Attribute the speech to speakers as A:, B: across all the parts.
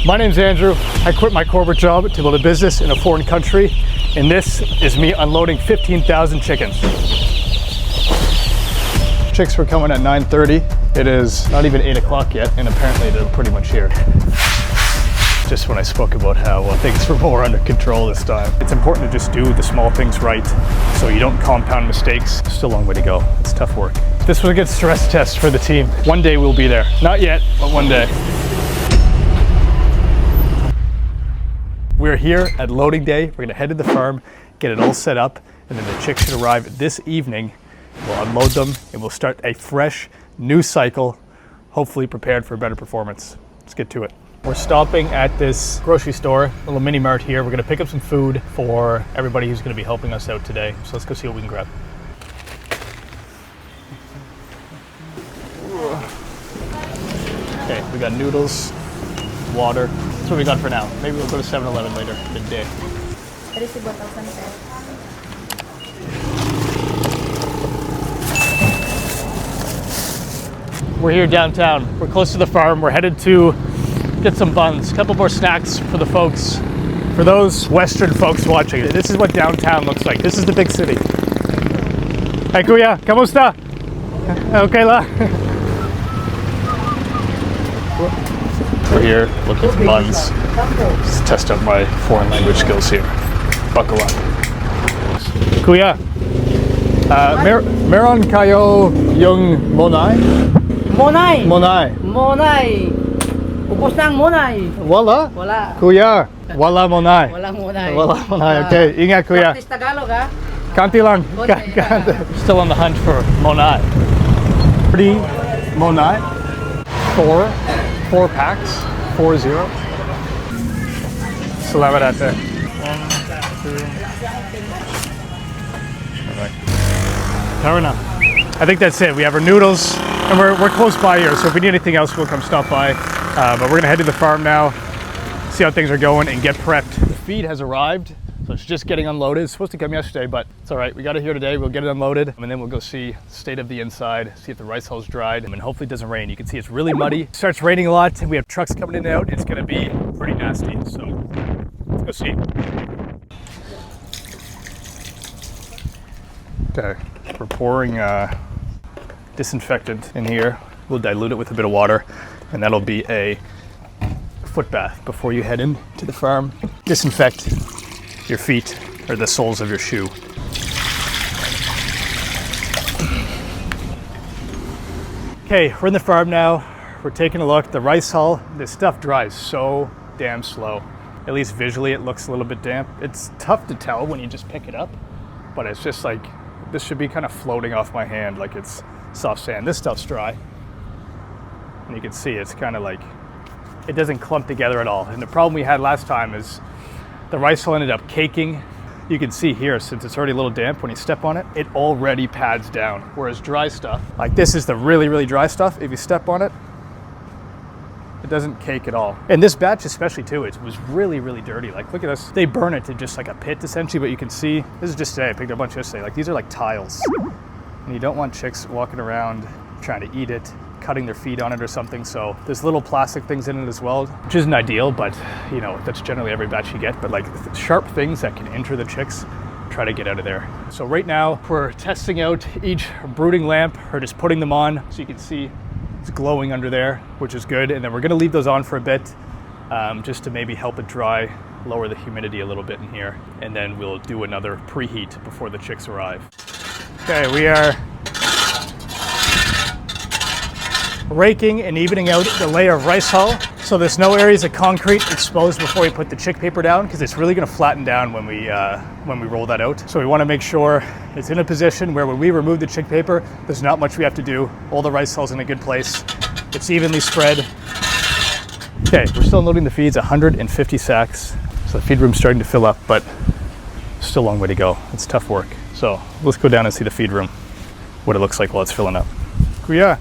A: My name's Andrew. I quit my corporate job to build a business in a foreign country, and this is me unloading 15,000 chickens. Chicks were coming at 9:30. It is not even 8 o'clock yet, and apparently they're pretty much here. Just when I spoke about how things were more under control this time. It's important to just do the small things right so you don't compound mistakes. Still a long way to go. It's tough work. This was a good stress test for the team. One day we'll be there. Not yet, but one day. We're here at loading day. We're gonna head to the farm, get it all set up, and then the chicks should arrive this evening. We'll unload them and we'll start a fresh new cycle, hopefully prepared for better performance. Let's get to it. We're stopping at this grocery store, a little mini mart here. We're gonna pick up some food for everybody who's gonna be helping us out today. So let's go see what we can grab. Okay, we got noodles, water. That's what we got for now. Maybe we'll go to 7-Eleven later, midday. We're here downtown. We're close to the farm. We're headed to get some buns, a couple more snacks for the folks. For those Western folks watching, this is what downtown looks like. This is the big city. Hey Kuya, kamusta? Okay la. We're here looking for buns. Just test out my foreign language skills here. Buckle up. Kuya, meron kayo yung monai?
B: Monai.
A: Monai.
B: Monai. Ubos na ang monai.
A: Wala?
B: Wala.
A: Kuya, wala monai.
B: Wala monai.
A: Wala monai. Okay, ingat kuya.
B: Practice Tagalog ha.
A: Kanti lang. Still on the hunt for monai. Pretty monai. Four packs. 4-0. Salamat ate. 1, 2. Perfect. Fair enough. I think that's it. We have our noodles, and we're close by here, so if we need anything else, we'll come stop by. But we're gonna head to the farm now, see how things are going, and get prepped. The feed has arrived, so it's just getting unloaded. It's supposed to come yesterday, but it's all right. We got it here today. We'll get it unloaded, and then we'll go see the state of the inside, see if the rice hull's dried, and hopefully it doesn't rain. You can see it's really muddy. It starts raining a lot, and we have trucks coming in and out. It's gonna be pretty nasty, so let's go see. Okay, we're pouring disinfectant in here. We'll dilute it with a bit of water, and that'll be a foot bath before you head into the farm. Disinfect your feet or the soles of your shoe. Okay, we're in the farm now. We're taking a look. The rice hull, this stuff dries so damn slow. At least visually it looks a little bit damp. It's tough to tell when you just pick it up, but it's just like, this should be kind of floating off my hand like it's soft sand. This stuff's dry. And you can see it's kind of like, it doesn't clump together at all. And the problem we had last time is the rice hull ended up caking. You can see here, since it's already a little damp, when you step on it, it already pads down. Whereas dry stuff, like this is the really, really dry stuff. If you step on it, it doesn't cake at all. And this batch especially too, it was really, really dirty. Like look at this. They burn it to just like a pit essentially, but you can see, this is just today, I picked up a bunch yesterday. Like these are like tiles. And you don't want chicks walking around trying to eat it, cutting their feet on it or something. So there's little plastic things in it as well, which isn't ideal, but you know, that's generally every batch you get. But like sharp things that can injure the chicks, try to get out of there. So right now we're testing out each brooding lamp, or just putting them on so you can see it's glowing under there, which is good. And then we're gonna leave those on for a bit, just to maybe help it dry, lower the humidity a little bit in here. And then we'll do another preheat before the chicks arrive. Okay, we are raking and evening out the layer of rice hull so there's no areas of concrete exposed before we put the chick paper down, because it's really going to flatten down when we roll that out. So we want to make sure it's in a position where when we remove the chick paper, there's not much we have to do. All the rice hull's in a good place. It's evenly spread. Okay, we're still unloading the feeds, 150 sacks. So the feed room's starting to fill up, but still a long way to go. It's tough work. So let's go down and see the feed room, what it looks like while it's filling up. Kuya,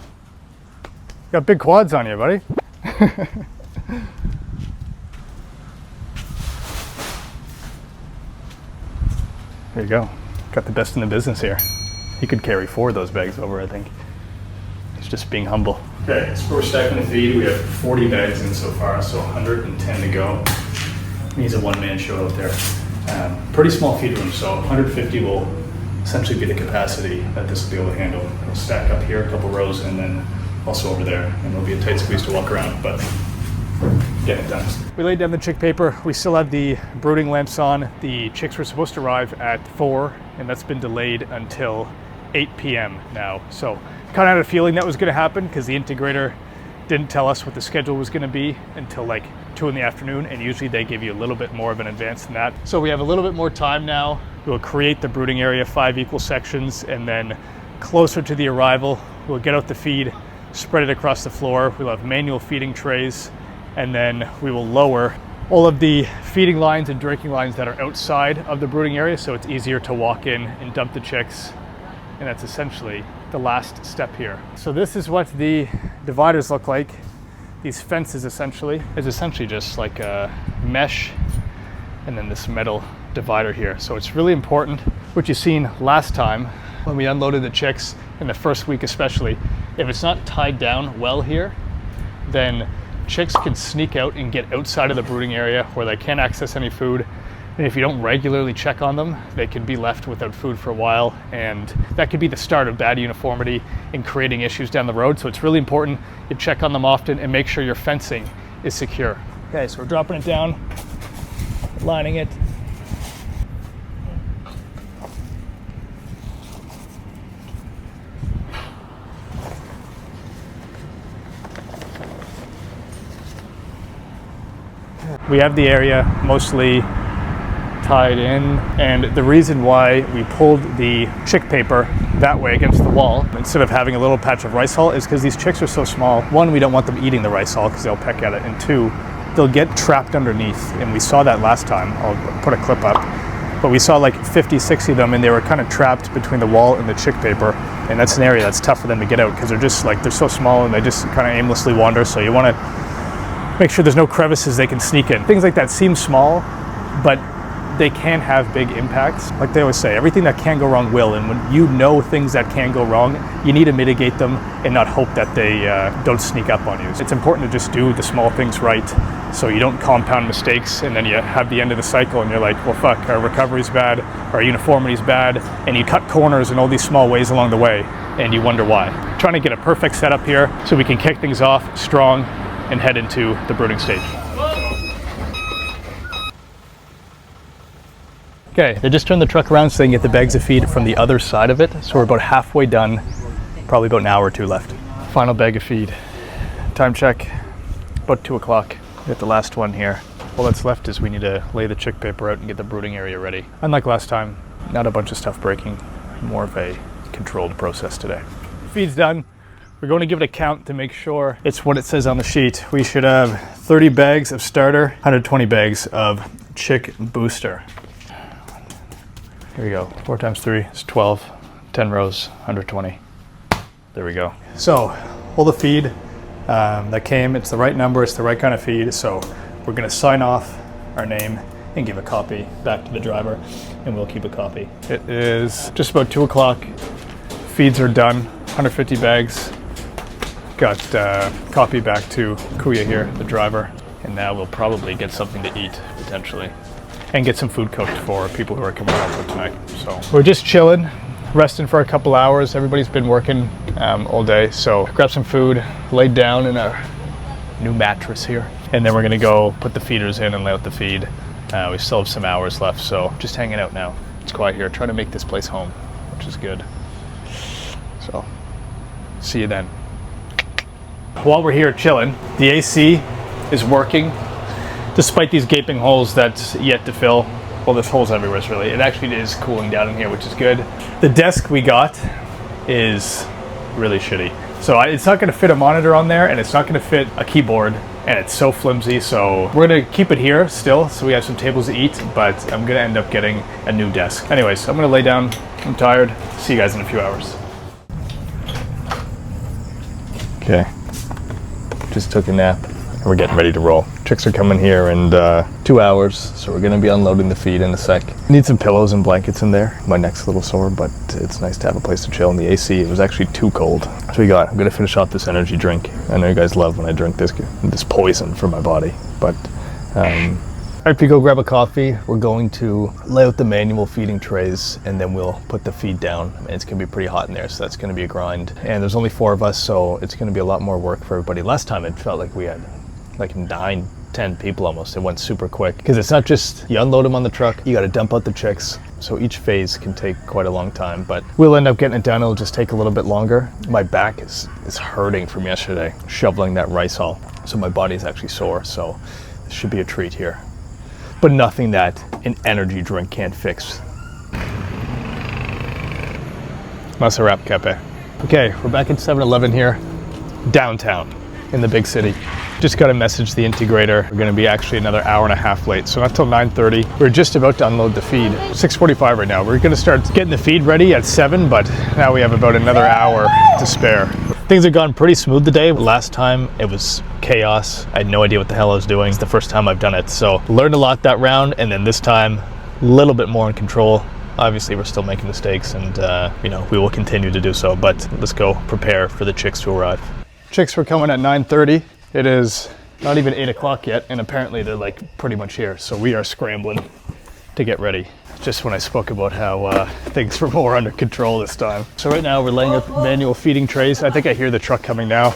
A: got big quads on you, buddy. There you go. Got the best in the business here. He could carry 4 of those bags over, I think. He's just being humble. Okay, so we're stacking the feed. We have 40 bags in so far, so 110 to go. Needs a one-man show out there. Pretty small feed room, so 150 will essentially be the capacity that this will be able to handle. We'll stack up here a couple rows and then also over there, and it'll be a tight squeeze to walk around, but get it done. We laid down the chick paper. We still have the brooding lamps on. The chicks were supposed to arrive at 4, and that's been delayed until 8 p.m. now. So kind of had a feeling that was going to happen because the integrator didn't tell us what the schedule was going to be until like 2 in the afternoon, and usually they give you a little bit more of an advance than that. So we have a little bit more time now. We'll create the brooding area, 5 equal sections, and then closer to the arrival, we'll get out the feed, spread it across the floor. We'll have manual feeding trays, and then we will lower all of the feeding lines and drinking lines that are outside of the brooding area, so it's easier to walk in and dump the chicks. And that's essentially the last step here. So this is what the dividers look like. These fences essentially is essentially just like a mesh and then this metal divider here. So it's really important, what you've seen last time when we unloaded the chicks in the first week especially, if it's not tied down well here, then chicks can sneak out and get outside of the brooding area where they can't access any food. And if you don't regularly check on them, they can be left without food for a while, and that could be the start of bad uniformity and creating issues down the road. So it's really important you check on them often and make sure your fencing is secure. Okay, so we're dropping it down, lining it. We have the area mostly tied in, and the reason why we pulled the chick paper that way against the wall instead of having a little patch of rice hull is because these chicks are so small. One, we don't want them eating the rice hull because they'll peck at it, and two, they'll get trapped underneath, and we saw that last time. I'll put a clip up, but we saw like 50, 60 of them, and they were kind of trapped between the wall and the chick paper, and that's an area that's tough for them to get out because they're just like, they're so small and they just kind of aimlessly wander. So you want to make sure there's no crevices they can sneak in. Things like that seem small, but they can have big impacts. Like they always say, everything that can go wrong will, and when you know things that can go wrong, you need to mitigate them and not hope that they don't sneak up on you. It's important to just do the small things right so you don't compound mistakes and then you have the end of the cycle and you're like, well fuck, our recovery's bad, our uniformity's bad, and you cut corners in all these small ways along the way and you wonder why. Trying to get a perfect setup here so we can kick things off strong and head into the brooding stage. Okay, they just turned the truck around so they can get the bags of feed from the other side of it. So we're about halfway done, probably about an hour or two left. Final bag of feed. Time check, about 2 o'clock. Get the last one here. All that's left is we need to lay the chick paper out and get the brooding area ready. Unlike last time, not a bunch of stuff breaking, more of a controlled process today. Feed's done. We're going to give it a count to make sure it's what it says on the sheet. We should have 30 bags of starter, 120 bags of chick booster. Here we go, 4 times 3 is 12, 10 rows, 120. There we go. So, all the feed that came, it's the right number, it's the right kind of feed, so we're gonna sign off our name and give a copy back to the driver, and we'll keep a copy. It is just about 2 o'clock, feeds are done, 150 bags. Got copy back to Kuya here, the driver, and now we'll probably get something to eat, potentially, and get some food cooked for people who are coming out for tonight. So we're just chilling, resting for a couple hours. Everybody's been working all day, so grab some food, laid down in a new mattress here, and then we're gonna go put the feeders in and lay out the feed. We still have some hours left, so just hanging out now. It's quiet here, trying to make this place home, which is good. So, see you then. While we're here chilling, the AC is working. Despite these gaping holes that's yet to fill. Well, there's holes everywhere, really. It actually is cooling down in here, which is good. The desk we got is really shitty. So it's not gonna fit a monitor on there, and it's not gonna fit a keyboard, and it's so flimsy, so we're gonna keep it here still, so we have some tables to eat, but I'm gonna end up getting a new desk. Anyways, I'm gonna lay down, I'm tired. See you guys in a few hours. Okay, just took a nap, and we're getting ready to roll. Chicks are coming here in 2 hours, so we're gonna be unloading the feed in a sec. Need some pillows and blankets in there. My neck's a little sore, but it's nice to have a place to chill in the AC. It was actually too cold. So I'm gonna finish off this energy drink. I know you guys love when I drink this poison for my body, but after you go grab a coffee, we're going to lay out the manual feeding trays, and then we'll put the feed down. And it's gonna be pretty hot in there, so that's gonna be a grind. And there's only 4 of us, so it's gonna be a lot more work for everybody. Last time it felt like we had like 9, 10 people almost. It went super quick because it's not just you unload them on the truck, you got to dump out the chicks. So each phase can take quite a long time, but we'll end up getting it done. It'll just take a little bit longer. My back is hurting from yesterday shoveling that rice hull, so my body's actually sore. So this should be a treat here, but nothing that an energy drink can't fix. Masarap Kepe. Okay, we're back at 7-Eleven here, downtown in the big city. Just got to message the integrator. We're going to be actually another hour and a half late, so not till 9:30. We're just about to unload the feed. 6:45 right now. We're going to start getting the feed ready at 7, but now we have about another hour to spare. Things have gone pretty smooth today. Last time it was chaos. I had no idea what the hell I was doing. It's the first time I've done it, so learned a lot that round, and then this time a little bit more in control. Obviously, we're still making mistakes, and we will continue to do so, but let's go prepare for the chicks to arrive. Chicks were coming at 9:30. It is not even 8 o'clock yet, and apparently they're like pretty much here. So we are scrambling to get ready. Just when I spoke about how things were more under control this time. So right now we're laying out manual feeding trays. I think I hear the truck coming now.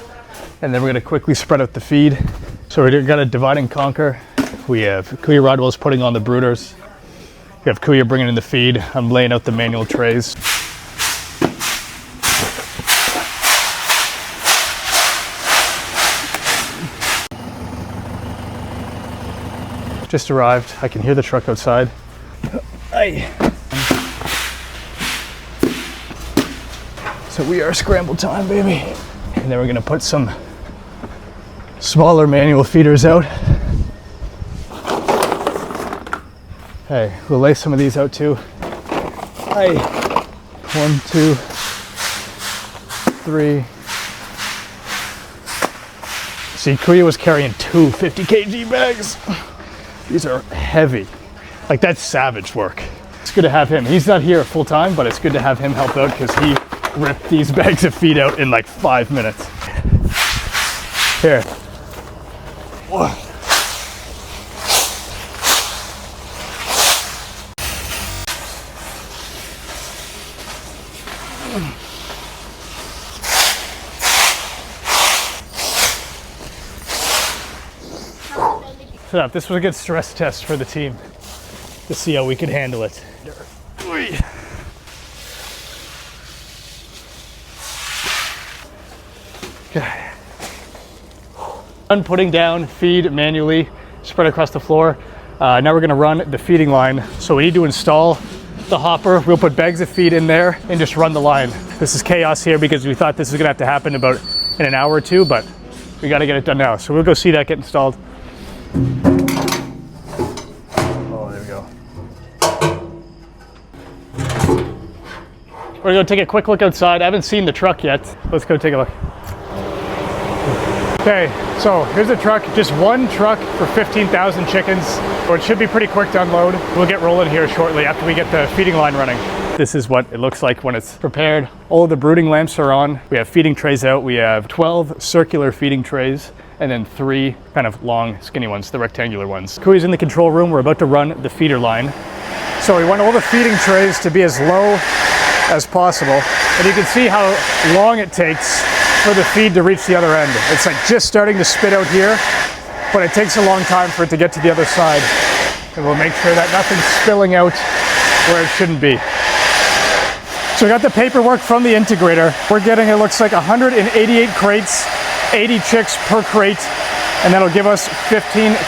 A: And then we're gonna quickly spread out the feed. So we're gonna divide and conquer. We have Kuya Rodwell's putting on the brooders. We have Kuya bringing in the feed. I'm laying out the manual trays. Just arrived. I can hear the truck outside. So we are scramble time, baby. And then we're gonna put some smaller manual feeders out. Hey, we'll lay some of these out too. 1, 2, 3. See, Kuya was carrying 2 50 kg bags. These are heavy. Like, that's savage work. It's good to have him. He's not here full time, but it's good to have him help out because he ripped these bags of feed out in like 5 minutes. Here. Whoa. So this was a good stress test for the team to see how we could handle it. Okay. Done putting down feed manually, spread across the floor. Now we're gonna run the feeding line. So we need to install the hopper. We'll put bags of feed in there and just run the line. This is chaos here because we thought this was gonna have to happen in an hour or two, but we gotta get it done now. So we'll go see that get installed. Oh, there we go. We're gonna take a quick look outside. I haven't seen the truck yet. Let's go take a look. Okay, so here's the truck. Just one truck for 15,000 chickens. So it should be pretty quick to unload. We'll get rolling here shortly after we get the feeding line running. This is what it looks like when it's prepared. All of the brooding lamps are on. We have feeding trays out. We have 12 circular feeding trays and then 3 kind of long, skinny ones, the rectangular ones. Kuya's in the control room. We're about to run the feeder line. So we want all the feeding trays to be as low as possible. And you can see how long it takes for the feed to reach the other end. It's like just starting to spit out here, but it takes a long time for it to get to the other side. And we'll make sure that nothing's spilling out where it shouldn't be. So we got the paperwork from the integrator. We're getting, it looks like 188 crates, 80 chicks per crate, and that'll give us 15,000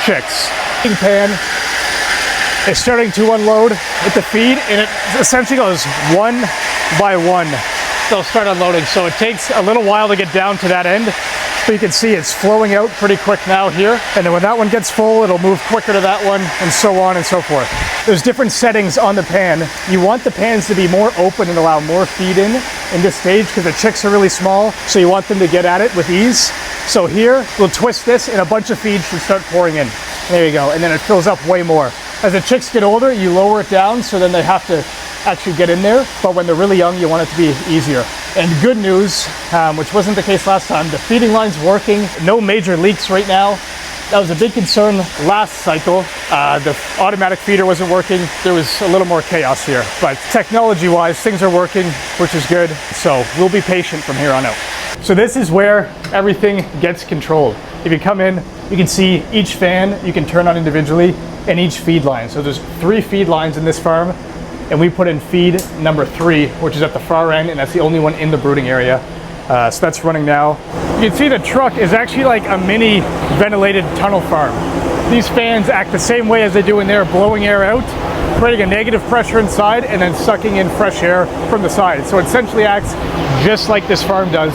A: chicks. The pan is starting to unload with the feed, and it essentially goes one by one. They'll start unloading, so it takes a little while to get down to that end. But you can see it's flowing out pretty quick now here, and then when that one gets full, it'll move quicker to that one, and so on and so forth. There's different settings on the pan. You want the pans to be more open and allow more feed in this stage because the chicks are really small, so you want them to get at it with ease. So here, we'll twist this and a bunch of feed should start pouring in. There you go, and then it fills up way more. As the chicks get older, you lower it down so then they have to actually get in there. But when they're really young, you want it to be easier. And good news, which wasn't the case last time, the feeding line's working. No major leaks right now. That was a big concern last cycle. The automatic feeder wasn't working. There was a little more chaos here. But technology-wise, things are working, which is good. So we'll be patient from here on out. So this is where everything gets controlled. If you come in, you can see each fan you can turn on individually and each feed line. So there's 3 feed lines in this farm, and we put in feed number 3, which is at the far end, and that's the only one in the brooding area. So that's running now. You can see the truck is actually like a mini ventilated tunnel farm. These fans act the same way as they do in there, blowing air out, creating a negative pressure inside, and then sucking in fresh air from the side. So it essentially acts just like this farm does,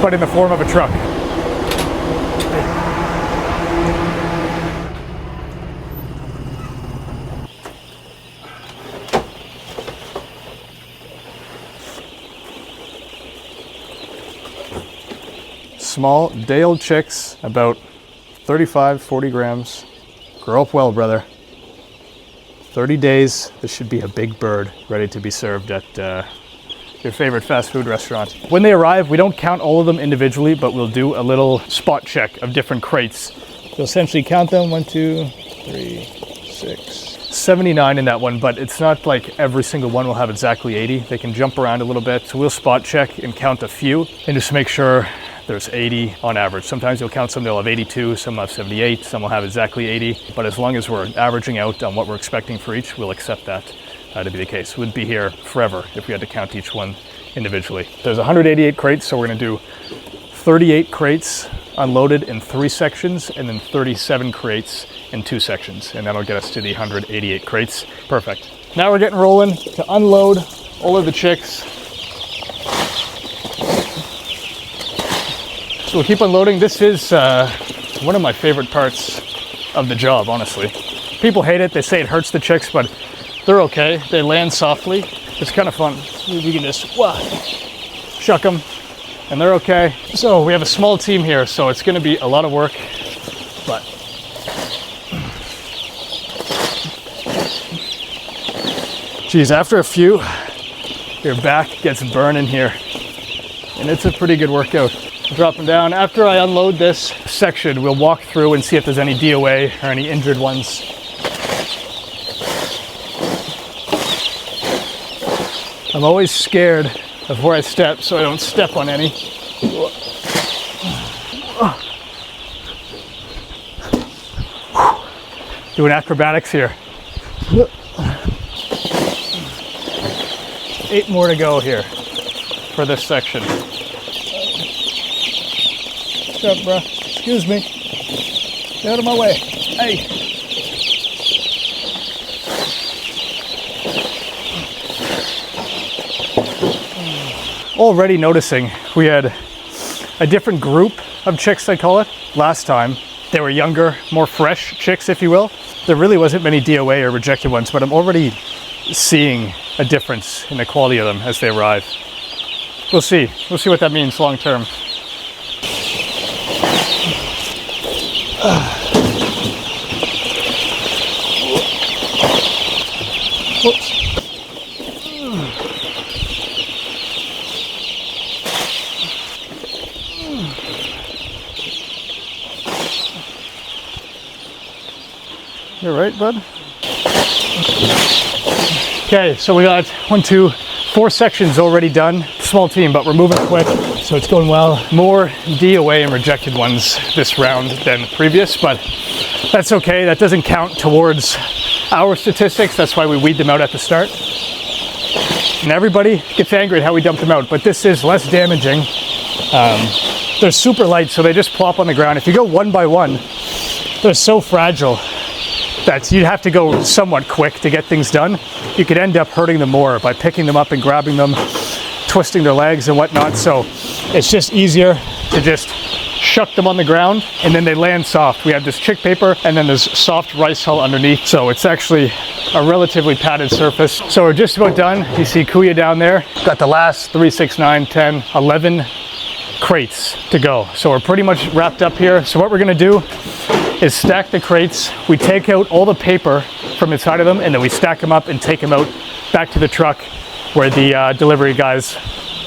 A: but in the form of a truck. Small, day-old chicks, about 35, 40 grams. Grow up well, brother. 30 days, this should be a big bird ready to be served at your favorite fast food restaurant. When they arrive, we don't count all of them individually, but we'll do a little spot check of different crates. We'll essentially count them, 1, 2, 3, 6, 79 in that one, but it's not like every single one will have exactly 80. They can jump around a little bit. So we'll spot check and count a few and just make sure there's 80 on average. Sometimes you'll count some, they'll have 82, some will have 78, some will have exactly 80. But as long as we're averaging out on what we're expecting for each, we'll accept that to be the case. We'd be here forever if we had to count each one individually. There's 188 crates, so we're gonna do 38 crates unloaded in 3 sections, and then 37 crates in 2 sections. And that'll get us to the 188 crates. Perfect. Now we're getting rolling to unload all of the chicks. So we'll keep unloading. This is one of my favorite parts of the job, honestly. People hate it, they say it hurts the chicks, but they're okay. They land softly. It's kind of fun. You can just shuck them, and they're okay. So we have a small team here, so it's gonna be a lot of work, but geez, after a few, your back gets burning here, and it's a pretty good workout. Drop them down. After I unload this section, we'll walk through and see if there's any DOA or any injured ones. I'm always scared of where I step, so I don't step on any. Doing acrobatics here. 8 more to go here for this section. What's up, bro? Excuse me. Get out of my way. Hey. Already noticing we had a different group of chicks, I call it, last time. They were younger, more fresh chicks, if you will. There really wasn't many DOA or rejected ones, but I'm already seeing a difference in the quality of them as they arrive. We'll see. We'll see what that means long term. Whoops. You're right, bud. Okay, so we got 1, 2, 4 sections already done. Small team, but we're moving quick, so it's going well. More DOA and rejected ones this round than the previous, but that's okay. That doesn't count towards our statistics. That's why we weed them out at the start. And everybody gets angry at how we dump them out, but this is less damaging. They're super light, so they just plop on the ground. If you go one by one, they're so fragile that you'd have to go somewhat quick to get things done. You could end up hurting them more by picking them up and grabbing them, twisting their legs and whatnot. So it's just easier to just shuck them on the ground, and then they land soft. We have this chick paper, and then there's soft rice hull underneath. So it's actually a relatively padded surface. So we're just about done. You see Kuya down there. Got the last 3, 6, 9, 10, 11 crates to go. So we're pretty much wrapped up here. So what we're gonna do is stack the crates. We take out all the paper from inside of them, and then we stack them up and take them out back to the truck where the delivery guys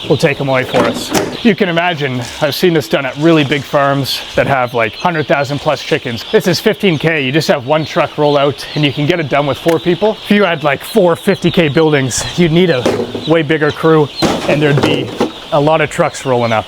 A: will take them away for us. You can imagine, I've seen this done at really big farms that have like 100,000 plus chickens. This is 15K, you just have one truck roll out and you can get it done with 4 people. If you had like 4 50K buildings, you'd need a way bigger crew and there'd be a lot of trucks rolling up.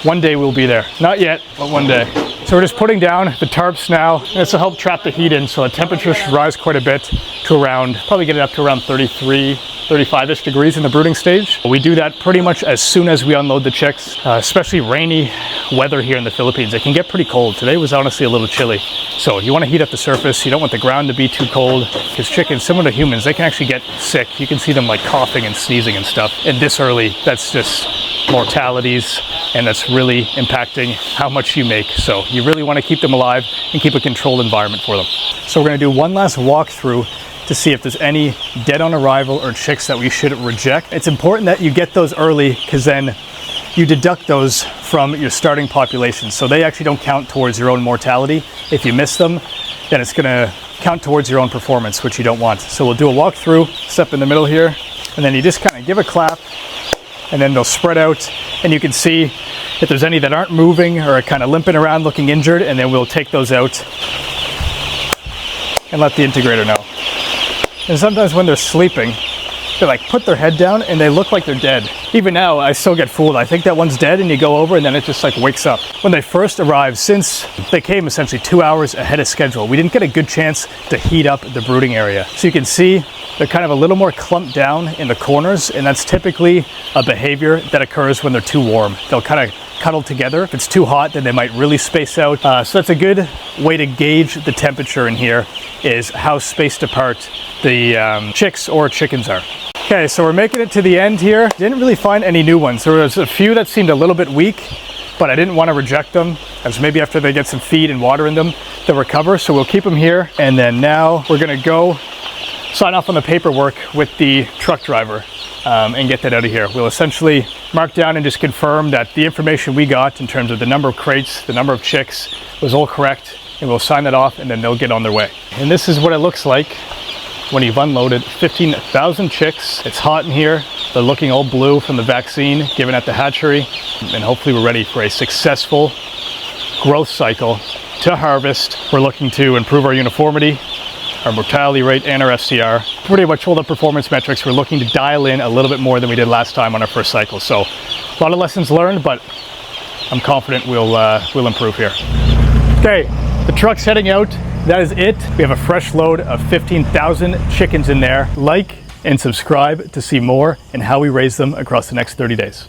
A: One day we'll be there. Not yet, but one day. So we're just putting down the tarps now. This will help trap the heat in, so the temperature should rise quite a bit to around, probably get it up to around 33, 35-ish degrees in the brooding stage. We do that pretty much as soon as we unload the chicks, especially rainy weather here in the Philippines. It can get pretty cold. Today was honestly a little chilly. So you want to heat up the surface. You don't want the ground to be too cold, because chickens, similar to humans, they can actually get sick. You can see them like coughing and sneezing and stuff. And this early, that's just mortalities, and that's really impacting how much you make. So you really want to keep them alive and keep a controlled environment for them. So we're going to do one last walkthrough to see if there's any dead on arrival or chicks that we should reject. It's important that you get those early, because then you deduct those from your starting population. So they actually don't count towards your own mortality. If you miss them, then it's gonna count towards your own performance, which you don't want. So we'll do a walkthrough, step in the middle here, and then you just kind of give a clap, and then they'll spread out, and you can see if there's any that aren't moving or are kind of limping around looking injured, and then we'll take those out and let the integrator know. And sometimes when they're sleeping, they like put their head down and they look like they're dead. Even now, I still get fooled. I think that one's dead, and you go over and then it just like wakes up. When they first arrived, since they came essentially 2 hours ahead of schedule, we didn't get a good chance to heat up the brooding area. So you can see they're kind of a little more clumped down in the corners, and that's typically a behavior that occurs when they're too warm. They'll kind of cuddle together. If it's too hot, then they might really space out. So that's a good way to gauge the temperature in here, is how spaced apart the chicks or chickens are. Okay, so we're making it to the end here. Didn't really find any new ones. There was a few that seemed a little bit weak, but I didn't want to reject them, as maybe after they get some feed and water in them, they'll recover. So we'll keep them here. And then now we're gonna go sign off on the paperwork with the truck driver and get that out of here. We'll essentially mark down and just confirm that the information we got in terms of the number of crates, the number of chicks was all correct, and we'll sign that off, and then they'll get on their way. And this is what it looks like when you've unloaded 15,000 chicks. It's hot in here. They're looking all blue from the vaccine given at the hatchery, and hopefully we're ready for a successful growth cycle to harvest. We're looking to improve our uniformity, our mortality rate, and our FCR. Pretty much all the performance metrics we're looking to dial in a little bit more than we did last time on our first cycle. So a lot of lessons learned, but I'm confident we'll improve here. Okay, the truck's heading out. That is it. We have a fresh load of 15,000 chickens in there. Like and subscribe to see more and how we raise them across the next 30 days.